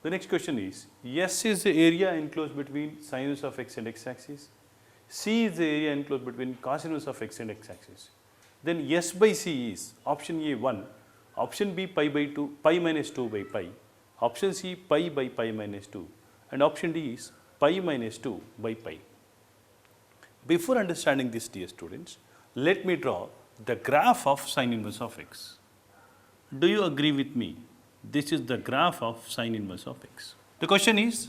The next question is, S is the area enclosed between sin inverse of x and x axis. C is the area enclosed between cos inverse of x and x axis. Then S by C is option A 1, option B pi by 2, pi minus 2 by pi, option C pi by pi minus 2, and option D is pi minus 2 by pi. Before understanding this, dear students, let me draw the graph of sin inverse of x. Do you agree with me? This is the graph of sin inverse of x. The question is,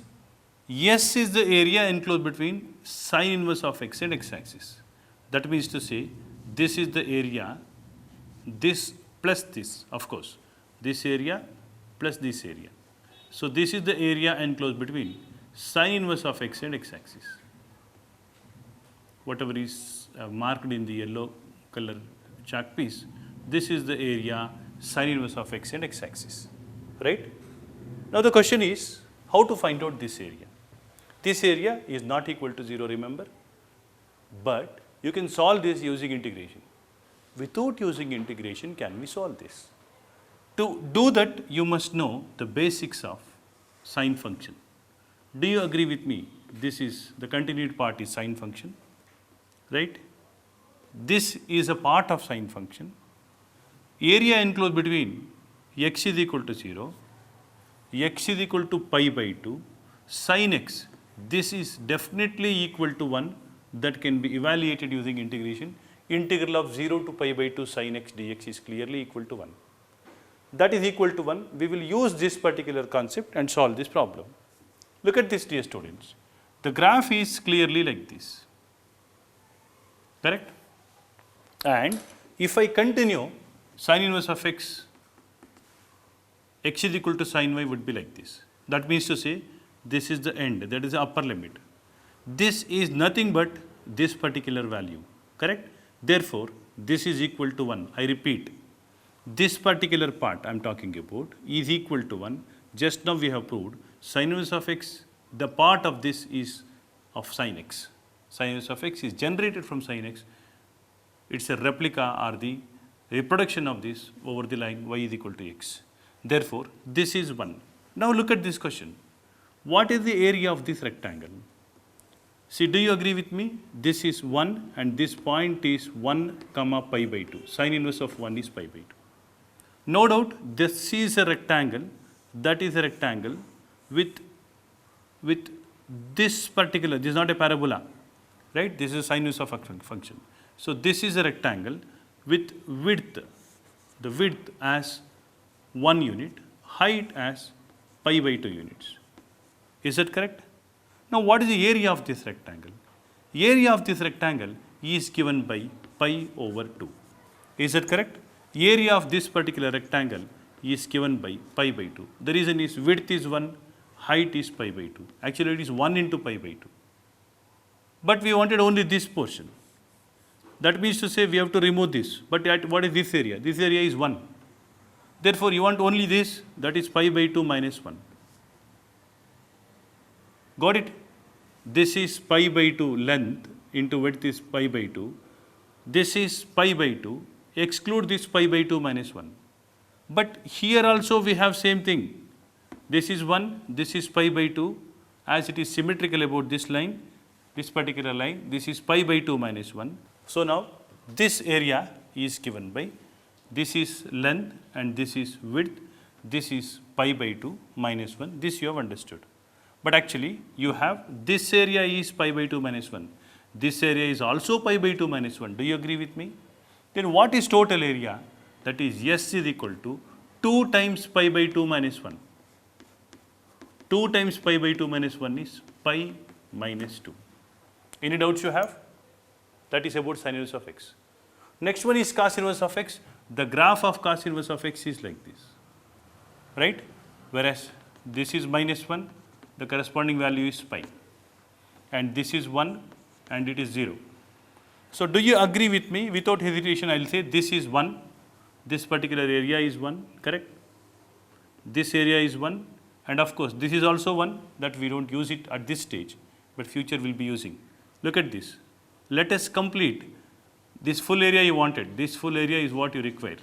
S is the area enclosed between sin inverse of x and x axis. That means to say, this is the area, this plus this, of course, this area plus this area. So this is the area enclosed between sin inverse of x and x axis. Whatever is marked in the yellow color chalk piece, this is the area sin inverse of x and x axis, right? Now the question is, how to find out this area? This area is not equal to 0, remember, but you can solve this using integration. Without using integration, can we solve this? To do that, you must know the basics of sine function. Do you agree with me? This is the continued part is sine function, right? This is a part of sine function. Area enclosed between x is equal to 0, x is equal to pi by 2, sin x, this is definitely equal to 1, that can be evaluated using integration. Integral of 0 to pi by 2 sin x dx is clearly equal to 1. That is equal to 1. We will use this particular concept and solve this problem. Look at this, dear students. The graph is clearly like this, correct? And if I continue, sin inverse of x, x is equal to sin y would be like this. That means to say, this is the end, that is the upper limit. This is nothing but this particular value, correct? Therefore, this is equal to 1. I repeat, this particular part I am talking about is equal to 1. Just now we have proved sin inverse of x, the part of this is of sin x. Sin inverse of x is generated from sin x. It's a replica or the reproduction of this over the line y is equal to x. Therefore, this is 1. Now look at this question. What is the area of this rectangle? See, do you agree with me? This is 1 and this point is 1 comma pi by 2. Sin inverse of 1 is pi by 2. No doubt, this is a rectangle, that is a rectangle with this particular, this is not a parabola, right? This is sin inverse of a function. So this is a rectangle with width, the width as 1 unit, height as pi by 2 units. Is that correct? Now what is the area of this rectangle? Area of this rectangle is given by pi over 2. Is that correct? Area of this particular rectangle is given by pi by 2. The reason is width is 1, height is pi by 2. Actually it is 1 into pi by 2. But we wanted only this portion. That means to say we have to remove this. But what is this area? This area is 1. Therefore you want only this, that is pi by 2 minus 1. Got it? This is pi by 2 length into width is pi by 2. This is pi by 2. Exclude this pi by 2 minus 1. But here also we have same thing. This is 1, this is pi by 2. As it is symmetrical about this line, this particular line, this is pi by 2 minus 1. So now this area is given by, this is length and this is width. This is pi by 2 minus 1. This you have understood. But actually you have this area is pi by 2 minus 1. This area is also pi by 2 minus 1. Do you agree with me? Then what is total area? That is S is equal to 2 times pi by 2 minus 1. 2 times pi by 2 minus 1 is pi minus 2. Any doubts you have? That is about sin inverse of x. Next one is cos inverse of x. The graph of cos inverse of x is like this, right? Whereas this is minus 1, the corresponding value is pi. And this is 1 and it is 0. So do you agree with me? Without hesitation, I will say this is 1, this particular area is 1, correct? This area is 1, and of course this is also 1, that we don't use it at this stage, but future will be using. Look at this. Let us complete this full area you wanted. This full area is what you require.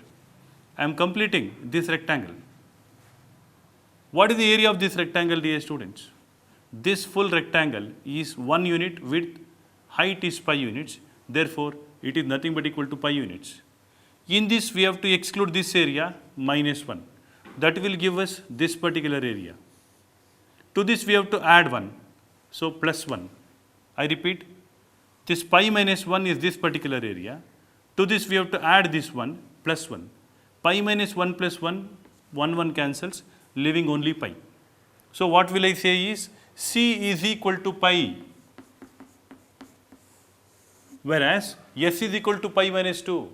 I am completing this rectangle. What is the area of this rectangle, dear students? This full rectangle is 1 unit, width, height is pi units. Therefore, it is nothing but equal to pi units. In this, we have to exclude this area minus 1. That will give us this particular area. To this, we have to add 1. So, plus 1. I repeat, this pi minus 1 is this particular area. To this, we have to add this 1 plus 1. Pi minus 1 plus 1, 1 cancels, leaving only pi. So, what will I say is C is equal to pi, whereas S is equal to pi minus 2.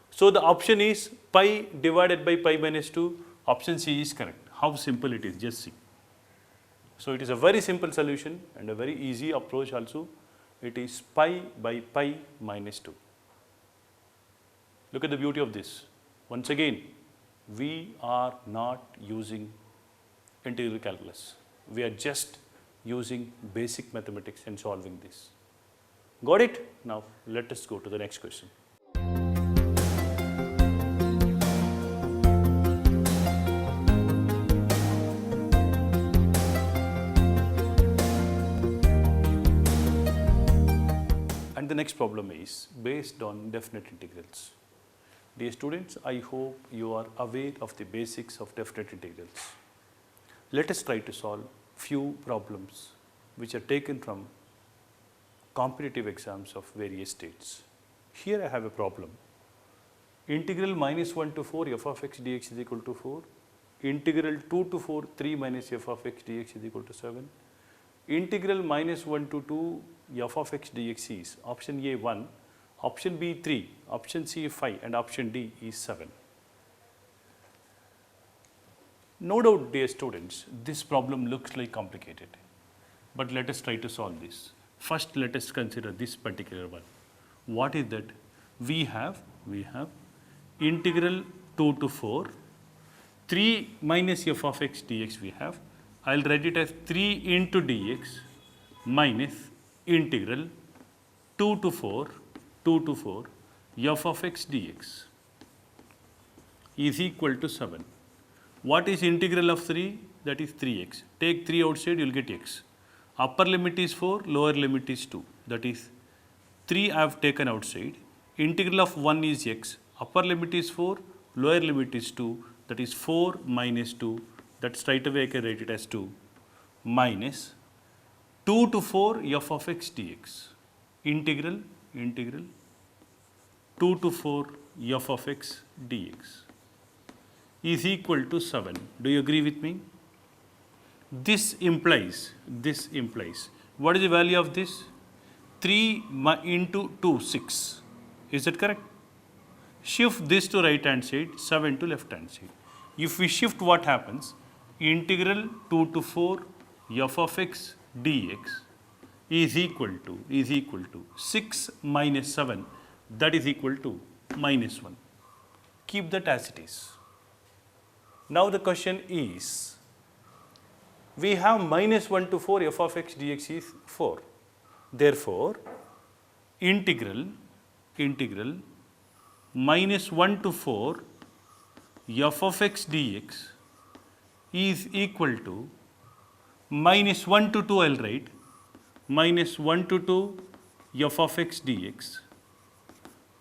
So, the option is pi divided by pi minus 2. Option C is correct. How simple it is, just see. So, it is a very simple solution and a very easy approach also. It is pi by pi minus 2. Look at the beauty of this. Once again, we are not using integral calculus. We are just using basic mathematics and solving this. Got it? Now, let us go to the next question. And the next problem is based on definite integrals. Dear students, I hope you are aware of the basics of definite integrals. Let us try to solve few problems which are taken from competitive exams of various states. Here I have a problem. Integral minus 1 to 4 f of x dx is equal to 4. Integral 2 to 4 3 minus f of x dx is equal to 7. Integral minus 1 to 2 f of x dx is option A 1, option B 3, option C 5 and option D is 7. No doubt, dear students, this problem looks like complicated, but let us try to solve this. First, let us consider this particular one. What is that? We have integral 2 to 4, 3 minus f of x dx we have. I will write it as 3 into dx minus integral 2 to 4 f of x dx is equal to 7. What is integral of 3? That is 3x. Take 3 outside, you will get x. Upper limit is 4, lower limit is 2. That is 3 I have taken outside. Integral of 1 is x. Upper limit is 4, lower limit is 2. That is 4 minus 2. That straight away I can write it as 2 minus 2 to 4 f of x dx. Integral 2 to 4 f of x dx is equal to 7. Do you agree with me? This implies, what is the value of this? 3 into 2, 6. Is that correct? Shift this to right hand side, 7 to left hand side. If we shift, what happens? Integral 2 to 4 f of x dx is equal to 6 minus 7, that is equal to minus 1. Keep that as it is. Now the question is, we have minus 1 to 4 f of x dx is 4. Therefore, integral minus 1 to 4 f of x dx is equal to minus 1 to 2, I will write minus 1 to 2 f of x dx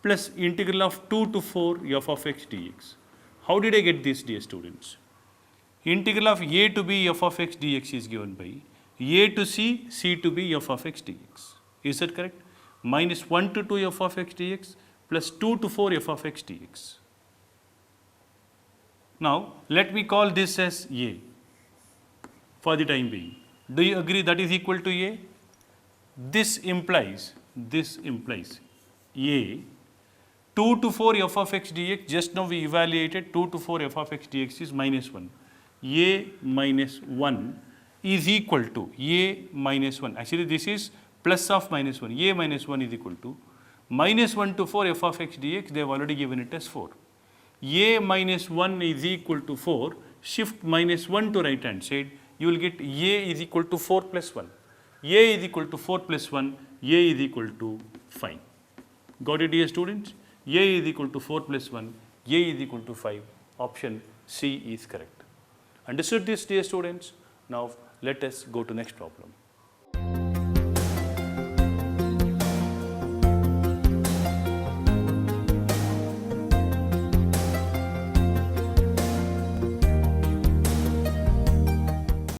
plus integral of 2 to 4 f of x dx. How did I get this, dear students? Integral of a to b f of x dx is given by a to c, c to b f of x dx. Is that correct? Minus 1 to 2 f of x dx plus 2 to 4 f of x dx. Now, let me call this as a for the time being. Do you agree that is equal to a? This implies a 2 to 4 f of x dx, just now we evaluated 2 to 4 f of x dx is minus 1. A minus 1 is equal to a minus 1. Actually, this is plus of minus 1. A minus 1 is equal to minus 1 to 4 f of x dx, they have already given it as 4. A minus 1 is equal to 4. Shift minus 1 to right hand side, you will get a is equal to 4 plus 1. A is equal to 4 plus 1, a is equal to 5. Got it, dear students? A is equal to 4 plus 1, a is equal to 5. Option C is correct. Understood this, dear students? Now let us go to next problem.